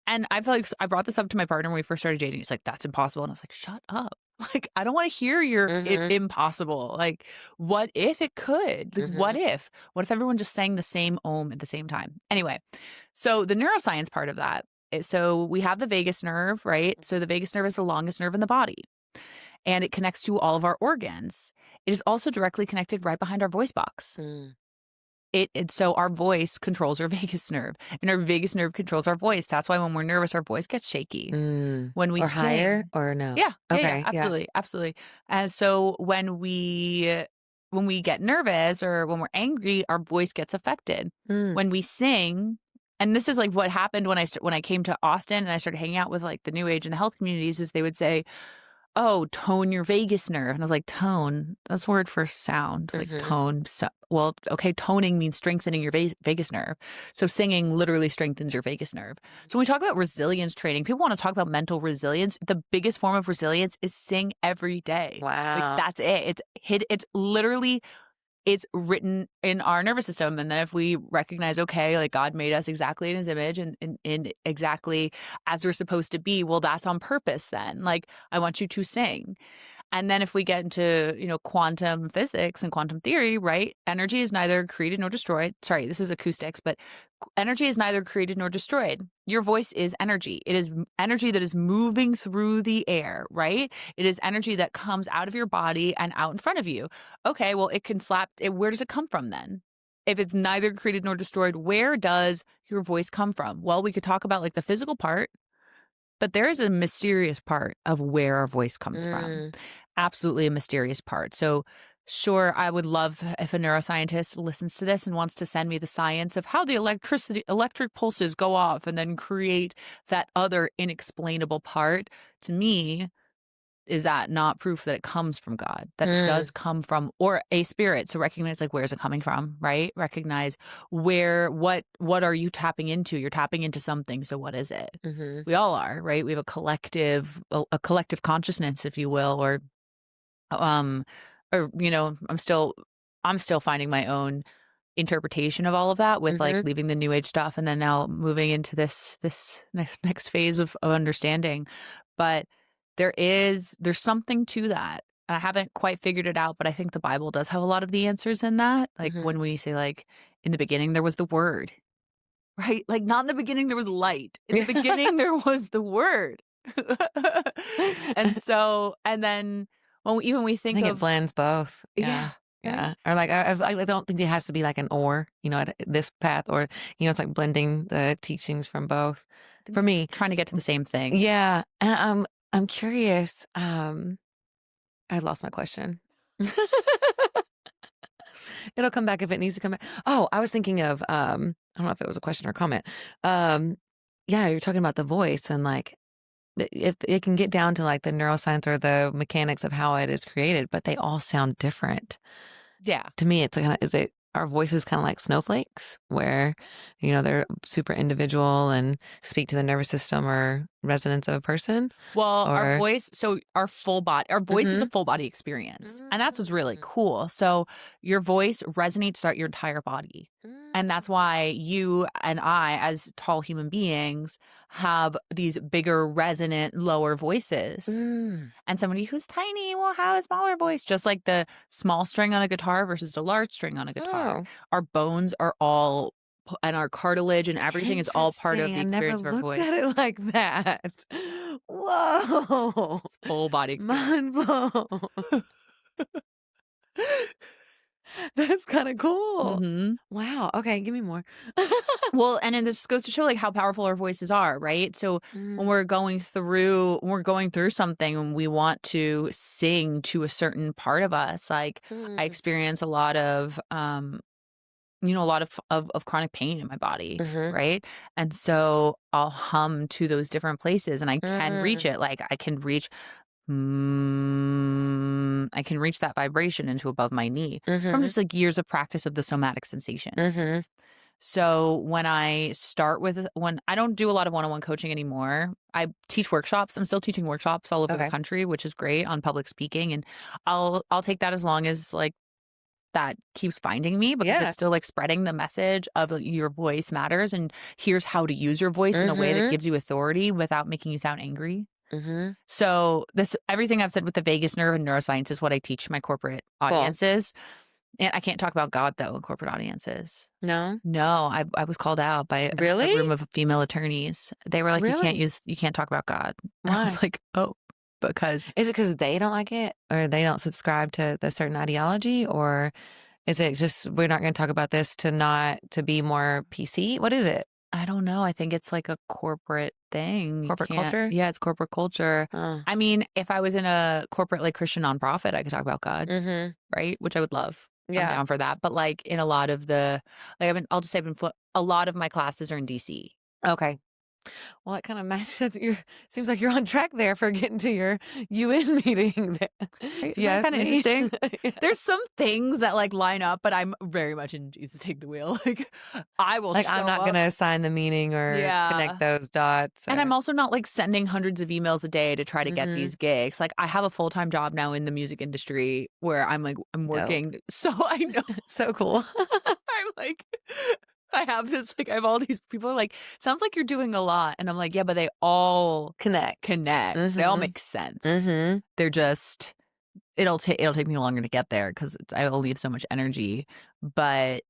And I feel like I brought this up to my partner when we first started dating. He's like, that's impossible. And I was like, shut up. Like, I don't want to hear your impossible. Like, what if it could? Like, what if everyone just sang the same Om at the same time? Anyway, so the neuroscience part of that. So we have the vagus nerve, right? So the vagus nerve is the longest nerve in the body, and it connects to all of our organs. It is also directly connected right behind our voice box. So our voice controls our vagus nerve, and our vagus nerve controls our voice. That's why when we're nervous, our voice gets shaky. When we or sing, higher or no? Yeah. Okay. Yeah, absolutely. And so when we get nervous or when we're angry, our voice gets affected. When we sing, and this is like what happened when I came to Austin and I started hanging out with like the New Age and the health communities, is they would say, oh, tone your vagus nerve. And I was like, tone? That's a word for sound. Like tone. Well, okay, toning means strengthening your vagus nerve. So singing literally strengthens your vagus nerve. So when we talk about resilience training, people want to talk about mental resilience. The biggest form of resilience is sing every day. Wow. Like, that's it. It's literally, it's written in our nervous system. And then if we recognize, okay, like God made us exactly in his image and exactly as we're supposed to be, well, that's on purpose then. Like, I want you to sing. And then if we get into, quantum physics and quantum theory, right? Energy is neither created nor destroyed. Sorry, this is acoustics, but energy is neither created nor destroyed. Your voice is energy. It is energy that is moving through the air, right? It is energy that comes out of your body and out in front of you. Okay, well, it can slap. Where does it come from then? If it's neither created nor destroyed, where does your voice come from? Well, we could talk about like the physical part, but there is a mysterious part of where our voice comes from. Absolutely a mysterious part. So sure, I would love if a neuroscientist listens to this and wants to send me the science of how the electric pulses go off and then create that other inexplainable part. To me, is that not proof that it comes from God? That it does come from, or a spirit. So recognize, like, where's it coming from, right? Recognize what are you tapping into? You're tapping into something. So what is it? We all are, right? We have a collective consciousness, if you will, or I'm still finding my own interpretation of all of that with like leaving the New Age stuff and then now moving into this next phase of understanding. But there's something to that. I haven't quite figured it out, but I think the Bible does have a lot of the answers in that. Like when we say, like, in the beginning there was the Word, right? Like, not in the beginning there was light. In the beginning there was the Word. And then when we think I think of it blends both. Yeah. Or like, I don't think it has to be like an or, at this path, or, it's like blending the teachings from both for me. Trying to get to the same thing. Yeah. And I'm curious. I lost my question. It'll come back if it needs to come back. Oh, I was thinking of, I don't know if it was a question or comment. Yeah, you're talking about the voice and like, if it can get down to like the neuroscience or the mechanics of how it is created, but they all sound different. Yeah. To me, it's kind of, our voices kind of like snowflakes where, they're super individual and speak to the nervous system or resonance of a person? Well, our voice, so our voice is a full body experience. And that's what's really cool. So your voice resonates throughout your entire body. And that's why you and I, as tall human beings, have these bigger, resonant, lower voices. And somebody who's tiny will have a smaller voice, just like the small string on a guitar versus the large string on a guitar. Our bones are all, and our cartilage and everything is all part of the experience of our voice. I never looked at it like that. Whoa. It's full body experience. Mind blown. That's kind of cool. Wow. Okay, give me more. Well, and it just goes to show like how powerful our voices are, right? So when we're going through something and we want to sing to a certain part of us, like I experience a lot of chronic pain in my body, right? And so I'll hum to those different places and I can reach it. Like I can reach that vibration into above my knee from just like years of practice of the somatic sensations. So when I don't do a lot of one-on-one coaching anymore, I teach workshops. I'm still teaching workshops all over the country, which is great on public speaking. And I'll take that as long as like that keeps finding me, because it's still like spreading the message of your voice matters. And here's how to use your voice in a way that gives you authority without making you sound angry. So everything I've said with the vagus nerve and neuroscience is what I teach my corporate audiences. And I can't talk about God, though, in corporate audiences. No? No, I was called out by a room of female attorneys. They were like, you can't talk about God. Why? I was like, oh, because. Is it because they don't like it, or they don't subscribe to the certain ideology, or is it just we're not going to talk about this to be more PC? What is it? I don't know. I think it's like a corporate thing. Corporate culture? Yeah, it's corporate culture. I mean, if I was in a corporate like Christian nonprofit, I could talk about God, right? Which I would love. Yeah. I'm down for that. But like in a lot of the, like I'll just say a lot of my classes are in DC. Okay. Well, it kind of matches. Seems like you're on track there for getting to your UN meeting. Yeah, kind of interesting. There's some things that like line up, but I'm very much in Jesus take the wheel. Like I will. Like I'm not going to assign the meaning or connect those dots. And I'm also not like sending hundreds of emails a day to try to get these gigs. Like I have a full-time job now in the music industry where I'm working. Dope. So I know. So cool. I'm like. I have all these people are like, sounds like you're doing a lot. And I'm like, yeah, but they all connect. They all make sense. They're just, it'll take me longer to get there because I'll leave so much energy. But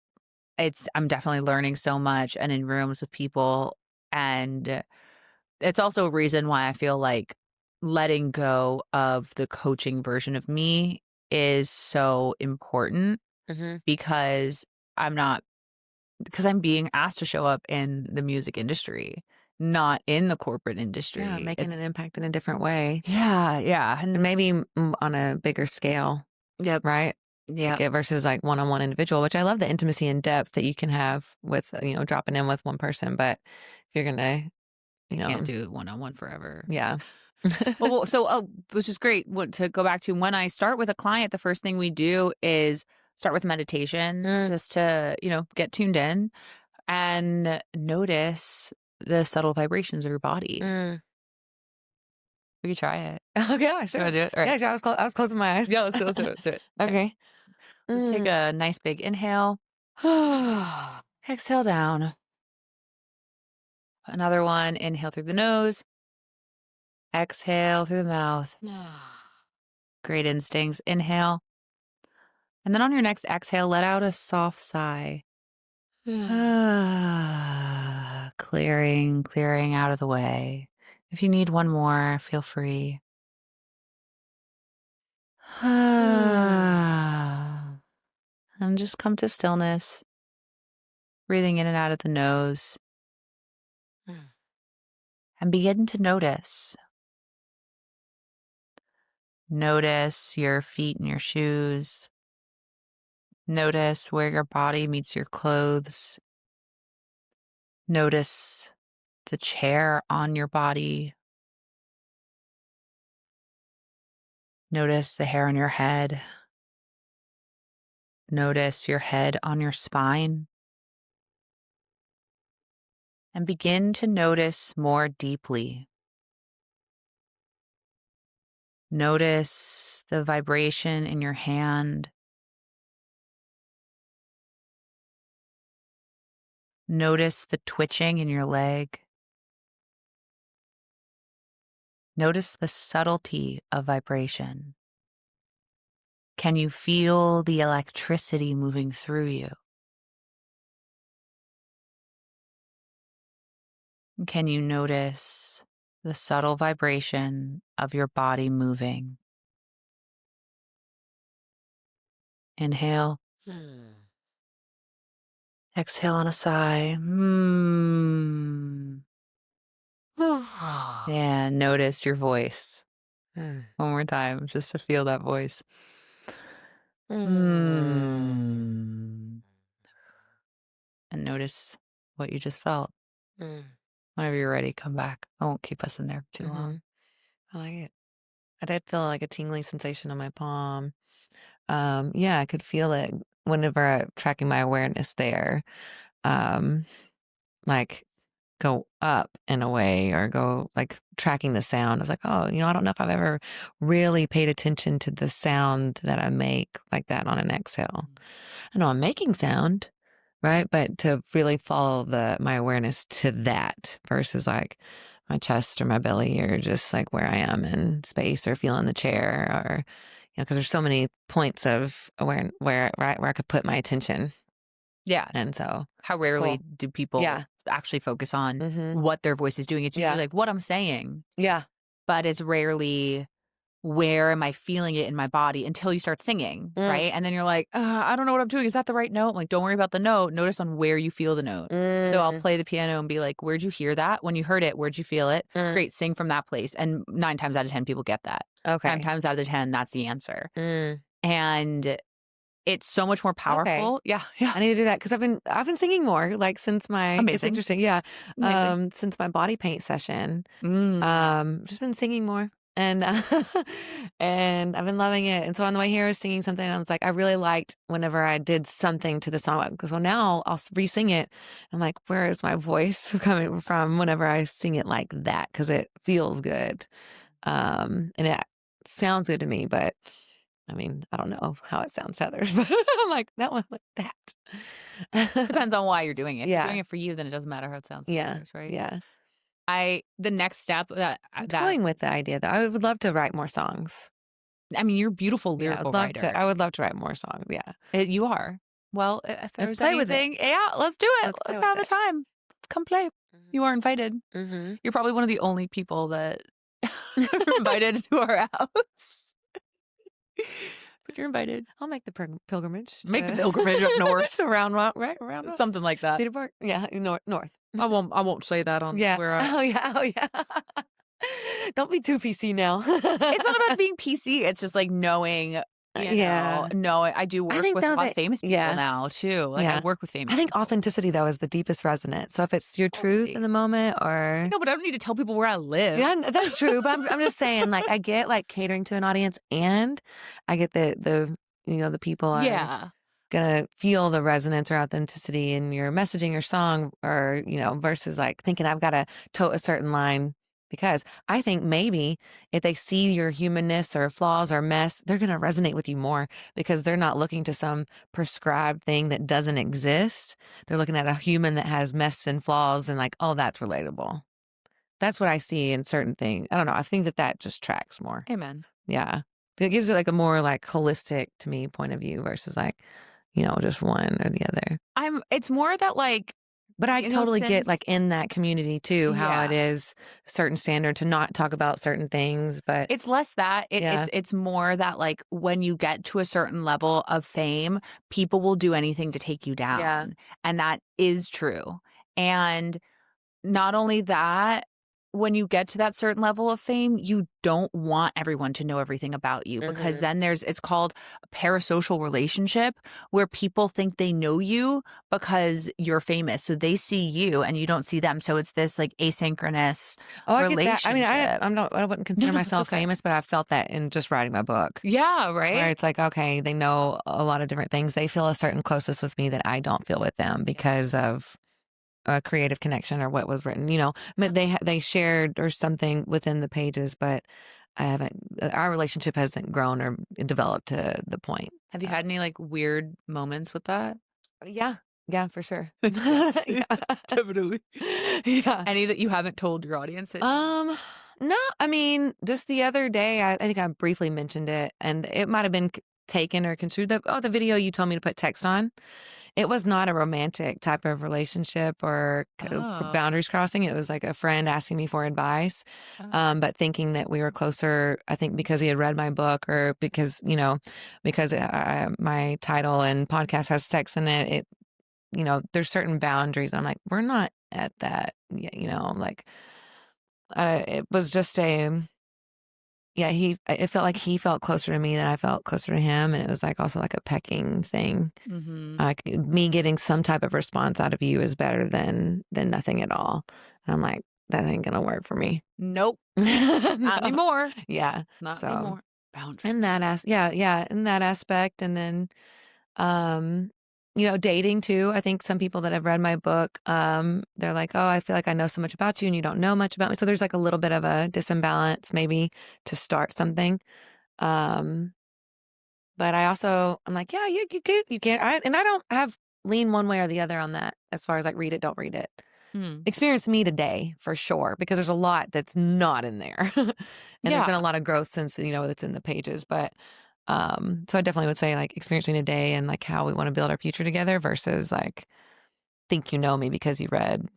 I'm definitely learning so much and in rooms with people. And it's also a reason why I feel like letting go of the coaching version of me is so important because I'm being asked to show up in the music industry, not in the corporate industry. Yeah, making an impact in a different way. Yeah. And maybe on a bigger scale. Yep. Right? Yeah. Like versus like one-on-one individual, which I love the intimacy and depth that you can have with, dropping in with one person. But if you're going to, can't do one-on-one forever. Yeah. Which is great. To go back to when I start with a client, the first thing we do is start with meditation just to, get tuned in and notice the subtle vibrations of your body. We could try it. Okay, sure. You want to do it? All right. Yeah, I was closing my eyes. Yeah, let's do it. Okay. Just take a nice big inhale. Exhale down. Another one. Inhale through the nose. Exhale through the mouth. Great instincts. Inhale. And then on your next exhale, let out a soft sigh. Clearing out of the way. If you need one more, feel free. And just come to stillness. Breathing in and out of the nose. And begin to notice. Notice your feet and your shoes. Notice where your body meets your clothes. Notice the chair on your body. Notice the hair on your head. Notice your head on your spine. And begin to notice more deeply. Notice the vibration in your hand. Notice the twitching in your leg. Notice the subtlety of vibration. Can you feel the electricity moving through you? Can you notice the subtle vibration of your body moving? Inhale. Exhale on a sigh. And notice your voice. One more time, just to feel that voice. And notice what you just felt. Whenever you're ready, come back. I won't keep us in there too long. I like it. I did feel like a tingling sensation on my palm. I could feel it whenever I'm tracking my awareness there. like go up in a way or go like tracking the sound. I was like, oh, I don't know if I've ever really paid attention to the sound that I make like that on an exhale. I know I'm making sound, right? But to really follow my awareness to that versus like my chest or my belly or just like where I am in space or feeling the chair or, because there's so many points of awareness where I could put my attention. Yeah. And so how rarely do people actually focus on what their voice is doing? It's usually like what I'm saying. Yeah. But it's rarely where am I feeling it in my body until you start singing, right? And then you're like, I don't know what I'm doing. Is that the right note? I'm like, don't worry about the note. Notice on where you feel the note. So I'll play the piano and be like, where'd you hear that? When you heard it, where'd you feel it? Great, sing from that place. And 9 times out of 10, people get that. Okay. 9 times out of 10, that's the answer. And it's so much more powerful. Okay. Yeah. I need to do that because I've been singing more like since my. Amazing. It's interesting. Yeah. Amazing. Since my body paint session. Just been singing more. And and I've been loving it. And so on the way here, I was singing something. And I was like, I really liked whenever I did something to the song. Because well, now I'll re-sing it. I'm like, where is my voice coming from? Whenever I sing it like that, because it feels good, and it sounds good to me. But I mean, I don't know how it sounds to others. But I'm like that one, like that. Depends on why you're doing it. If Yeah. you're doing it for you, then it doesn't matter how it sounds to others, right? Yeah. The next step I'm toying with the idea that I would love to write more songs. I mean, you're a beautiful lyrical writer. I would love to write more songs. Yeah. You are. Well, if there's play with anything, let's do it. Let's have a time. Let's come play. You are invited. You're probably one of the only people that invited to our house. But you're invited. I'll make the pilgrimage. Make the pilgrimage up north. Around right? Something like that. Cedar Park? Yeah, north. I won't say that on where I... Oh yeah. Don't be too PC now. It's not about being PC. It's just like knowing, I do work with a lot of famous people now too. Like I work with famous I think people. authenticity though is the deepest resonance. So if it's your truth in the moment or... No, but I don't need to tell people where I live. Yeah, that's true. But I'm just saying, like, I get like catering to an audience and I get the people are gonna feel the resonance or authenticity in your messaging or song or, versus like thinking I've got to tote a certain line. Because I think maybe if they see your humanness or flaws or mess, they're going to resonate with you more because they're not looking to some prescribed thing that doesn't exist. They're looking at a human that has mess and flaws and like, oh, that's relatable. That's what I see in certain things. I don't know. I think that just tracks more. Amen. Yeah. It gives it like a more like holistic to me point of view versus like, just one or the other. It's more that like, but I totally get like in that community too, how it is a certain standard to not talk about certain things, but it's less that it's more that like when you get to a certain level of fame, people will do anything to take you down. And that is true. And not only that, when you get to that certain level of fame, you don't want everyone to know everything about you because then it's called a parasocial relationship where people think they know you because you're famous. So they see you and you don't see them. So it's this like asynchronous relationship. I mean, I wouldn't consider myself famous, but I felt that in just writing my book. Yeah, right. Where it's like, okay, they know a lot of different things. They feel a certain closeness with me that I don't feel with them because of a creative connection or what was written, but they shared or something within the pages, but our relationship hasn't grown or developed to the point. Have you had any like weird moments with that? Yeah, for sure. Definitely. Yeah. Any that you haven't told your audience? No, I mean, just the other day, I think I briefly mentioned it and it might've been taken or construed the video you told me to put text on. It was not a romantic type of relationship or boundaries crossing. It was like a friend asking me for advice, but thinking that we were closer, I think because he had read my book or because my title and podcast has sex in it, there's certain boundaries. I'm like, we're not at that, like it was just it felt like he felt closer to me than I felt closer to him. And it was like also like a pecking thing. Like me getting some type of response out of you is better than nothing at all. And I'm like, that ain't gonna work for me. Nope. Not anymore. Yeah. Not anymore. Boundaries. In that in that aspect. And then dating too. I think some people that have read my book, they're like, oh, I feel like I know so much about you and you don't know much about me. So there's like a little bit of a disimbalance maybe to start something. But I'm like, yeah, you can't. And I don't have lean one way or the other on that as far as like read it, don't read it. Experience me today for sure, because there's a lot that's not in there. And there's been a lot of growth since, it's in the pages. But so I definitely would say like experience me today and like how we want to build our future together versus like think you know me because you read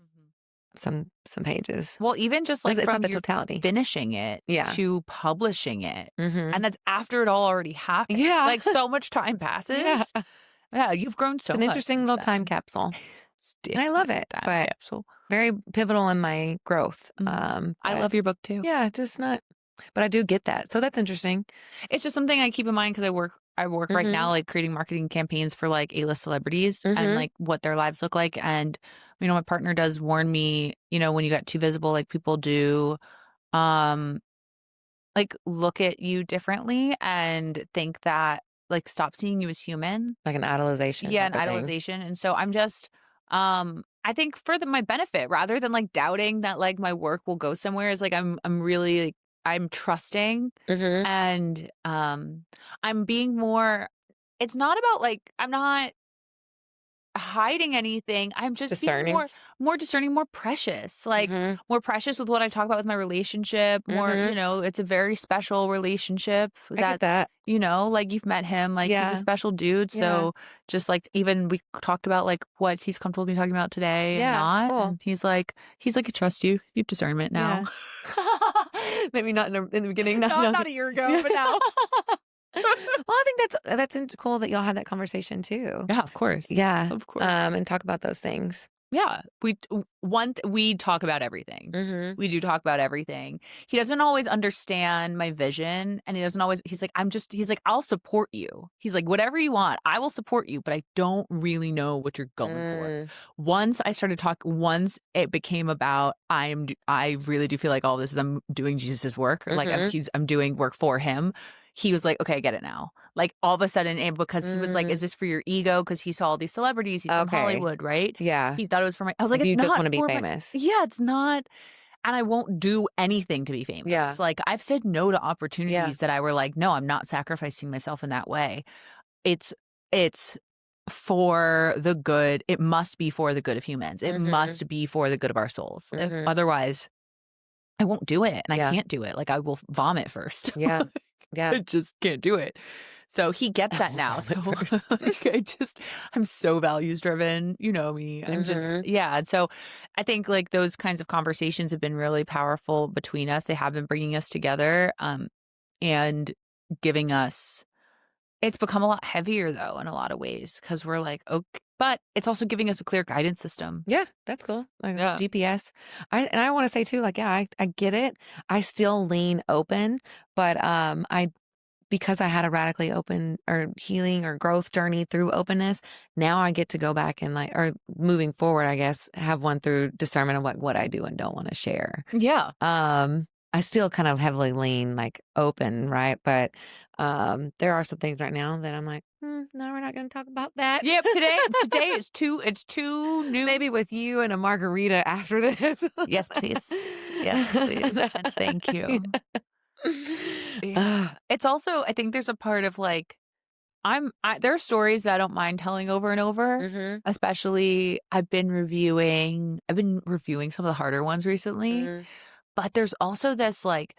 some pages. Well, even just like it's from not the totality. Finishing it to publishing it. And that's after it all already happened. Yeah. Like so much time passes. Yeah, you've grown so much. An interesting little time capsule. And I love it. But very pivotal in my growth. I love your book too. Yeah, just not. But I do get that. So that's interesting. It's just something I keep in mind because I work right now like creating marketing campaigns for like A-list celebrities and like what their lives look like. And, my partner does warn me, when you get too visible, like people do like look at you differently and think that like stop seeing you as human. Like an idolization. Yeah, an idolization. And so I'm just I think for my benefit, rather than like doubting that like my work will go somewhere, is like I'm really like I'm trusting and I'm being more. It's not about like I'm not hiding anything. I'm just discerning. being more discerning, more precious, like more precious with what I talk about with my relationship. More, it's a very special relationship. I get that. Like you've met him, like he's a special dude. So just like even we talked about like what he's comfortable with me talking about today and not. Cool. And he's like, I trust you. You have discernment now. Maybe not in the beginning. Not a year ago, but now. Well, I think that's cool that y'all had that conversation too. Yeah, of course. Yeah, of course. And talk about those things. Yeah, we talk about everything. We do talk about everything. He doesn't always understand my vision, and he doesn't always. He's like, I'll support you. He's like, whatever you want, I will support you, but I don't really know what you're going for. Once it became about I really do feel like all this is I'm doing Jesus's work, or like I'm doing work for him. He was like, okay, I get it now. Like all of a sudden, and because he was like, is this for your ego? Because he saw all these celebrities. He's from Hollywood, right? Yeah. He thought it was for my. I was like, you it's just not want to be for famous. Yeah, it's not. And I won't do anything to be famous. Yeah. Like I've said no to opportunities that I were like, no, I'm not sacrificing myself in that way. It's for the good. It must be for the good of humans. It must be for the good of our souls. Otherwise, I won't do it, and I can't do it. Like I will vomit first. Yeah. Yeah. I just can't do it. So he gets that now. So like, I'm so values driven. You know me. I'm just, And so I think like those kinds of conversations have been really powerful between us. They have been bringing us together and giving us, it's become a lot heavier though in a lot of ways because we're like, okay, but it's also giving us a clear guidance system. Yeah, that's cool. Like GPS. I want to say too, like, I get it. I still lean open, but because I had a radically open or healing or growth journey through openness, now I get to go back and like, or moving forward, I guess, have one through discernment of what I do and don't want to share. Yeah. I still kind of heavily lean like open, right? But there are some things right now that I'm like, no, we're not going to talk about that. Yep, today it's too new. Maybe with you and a margarita after this. Yes, please. Yes, please. And thank you. Yeah. It's also, I think there's a part of like, there are stories that I don't mind telling over and over. Especially, I've been reviewing some of the harder ones recently. But there's also this like,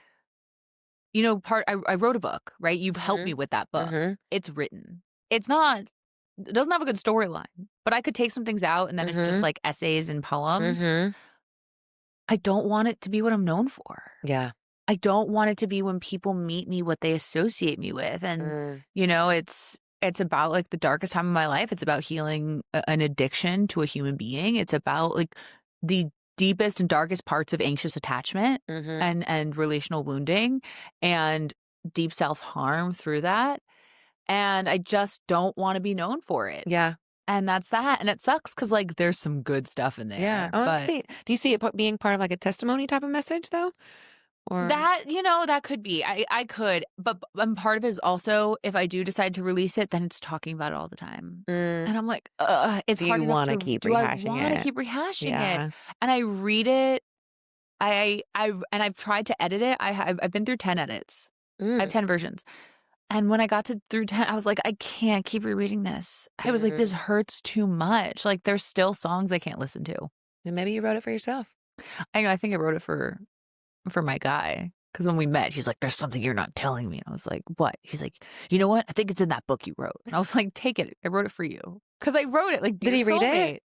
I wrote a book, right? You've helped me with that book. It's written. It doesn't have a good storyline, but I could take some things out and then it's just like essays and poems. I don't want it to be what I'm known for. Yeah. I don't want it to be when people meet me what they associate me with. And, it's about like the darkest time of my life. It's about healing an addiction to a human being. It's about like the deepest and darkest parts of anxious attachment and relational wounding and deep self-harm through that. And I just don't want to be known for it. Yeah. And that's that. And it sucks because like there's some good stuff in there. Yeah. But do you see it being part of like a testimony type of message though? Or that, that could be. I could, but part of it is also if I do decide to release it, then it's talking about it all the time, and I'm like, it's hard enough to keep do. I rehashing want to it? keep rehashing Yeah. it, and I read it. I've tried to edit it. I've been through 10 edits. I have 10 versions. And when I got through 10, I was like, I can't keep rereading this. I was like, this hurts too much. Like, there's still songs I can't listen to. And maybe you wrote it for yourself. I think I wrote it for my guy. Because when we met, he's like, there's something you're not telling me. And I was like, what? He's like, you know what? I think it's in that book you wrote. And I was like, take it. I wrote it for you. Because I wrote it. Like, did he read it?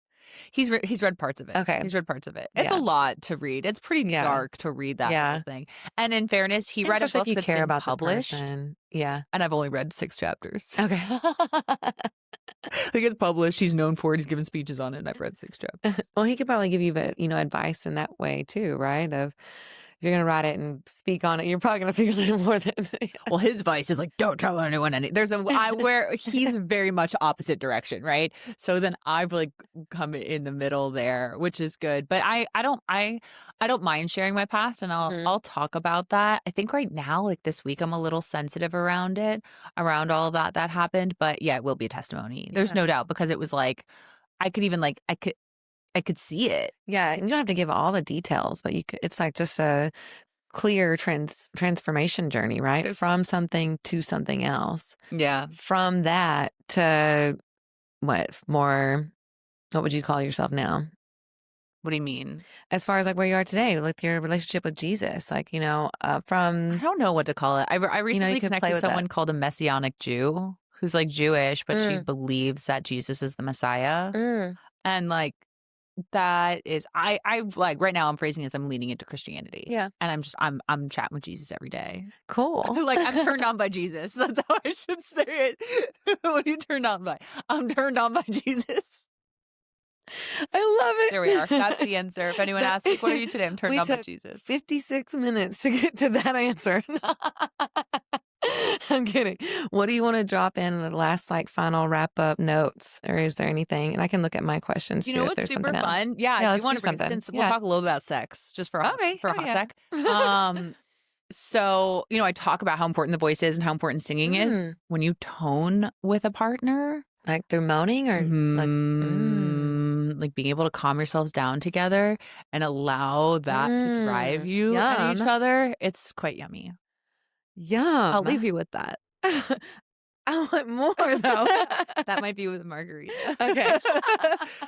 He's read parts of it. Okay. He's read parts of it. It's a lot to read. It's pretty dark to read that whole thing. And in fairness, he read a book that's been published. Yeah. And I've only read 6 chapters. Okay. It gets published. He's known for it. He's given speeches on it. And I've read 6 chapters. Well, he could probably give you, advice in that way too, right? Of if you're going to write it and speak on it, you're probably going to speak on it more than. Well, his advice is like, don't tell anyone anything. Where he's very much opposite direction, right? So then I've like come in the middle there, which is good. But I don't mind sharing my past, and I'll talk about that. I think right now, like this week, I'm a little sensitive around all of that happened. But yeah, it will be a testimony. There's no doubt, because it was like I could see it. Yeah, and you don't have to give all the details, but it's like just a clear transformation journey, right? From something to something else. Yeah. From that to what would you call yourself now? What do you mean? As far as like where you are today, with your relationship with Jesus, like, from. I don't know what to call it. I recently connected with someone called a Messianic Jew who's like Jewish, but she believes that Jesus is the Messiah. And like, that is, I like right now I'm phrasing this, I'm leaning into Christianity. Yeah. And I'm chatting with Jesus every day. Cool. Like, I'm turned on by Jesus. That's how I should say it. What are you turned on by? I'm turned on by Jesus. I love it. There we are. That's the answer. If anyone asks, like, what are you today? I'm turned on by Jesus. 56 minutes to get to that answer. I'm kidding. What do you want to drop in the last, like, final wrap up notes, or is there anything? And I can look at my questions too. If there's super something fun? else. Yeah. Let's if you want do to, for something. instance, we'll talk a little about sex, just for a hot sec. So, I talk about how important the voice is and how important singing is when you tone with a partner. Like through moaning, or like being able to calm yourselves down together and allow that to drive you at each other. It's quite yummy. Yum. I'll leave you with that. I want more though. That might be with a margarita. Okay.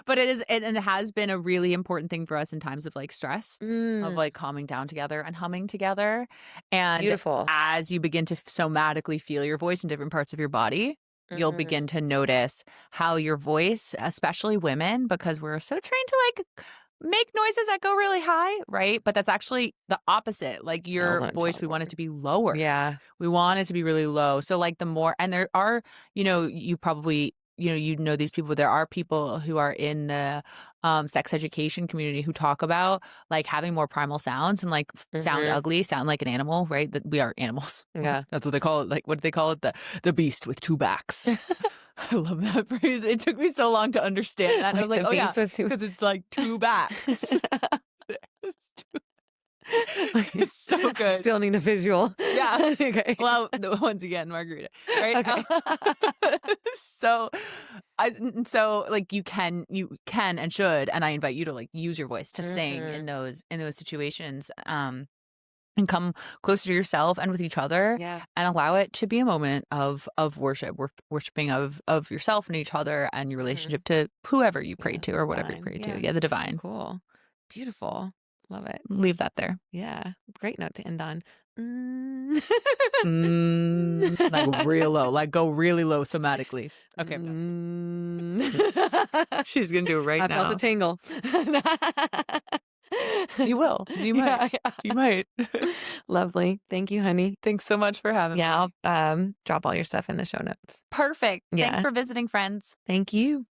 But it has been a really important thing for us in times of like stress, of like calming down together and humming together. And beautiful. As you begin to somatically feel your voice in different parts of your body, you'll begin to notice how your voice, especially women, because we're so trained to like make noises that go really high, right? But that's actually the opposite. Like your voice, we want it to be lower. Yeah. We want it to be really low. So like the more, and there are, you probably, these people, there are people who are in the sex education community who talk about like having more primal sounds and like sound ugly, sound like an animal, right? That we are animals. Yeah. That's what they call it. Like, what do they call it? The beast with 2 backs. I love that phrase. It took me so long to understand that. And I was like, oh yeah, because it's like 2 backs. It's so good. Still need a visual. Yeah. Okay. Well, once again, margarita. Right. Okay. So like you can and should, and I invite you to like use your voice to sing in those situations. And come closer to yourself and with each other, and allow it to be a moment of worshiping of yourself and each other and your relationship to whoever you pray to or whatever you pray to. Yeah, the divine. Cool. Beautiful. Love it. Leave that there. Yeah. Great note to end on. Like real low. Like go really low somatically. Okay. She's going to do it right now. I felt a tingle. You will. You might. Yeah. You might. Lovely. Thank you, honey. Thanks so much for having me. Yeah, I'll drop all your stuff in the show notes. Perfect. Yeah. Thanks for visiting, friends. Thank you.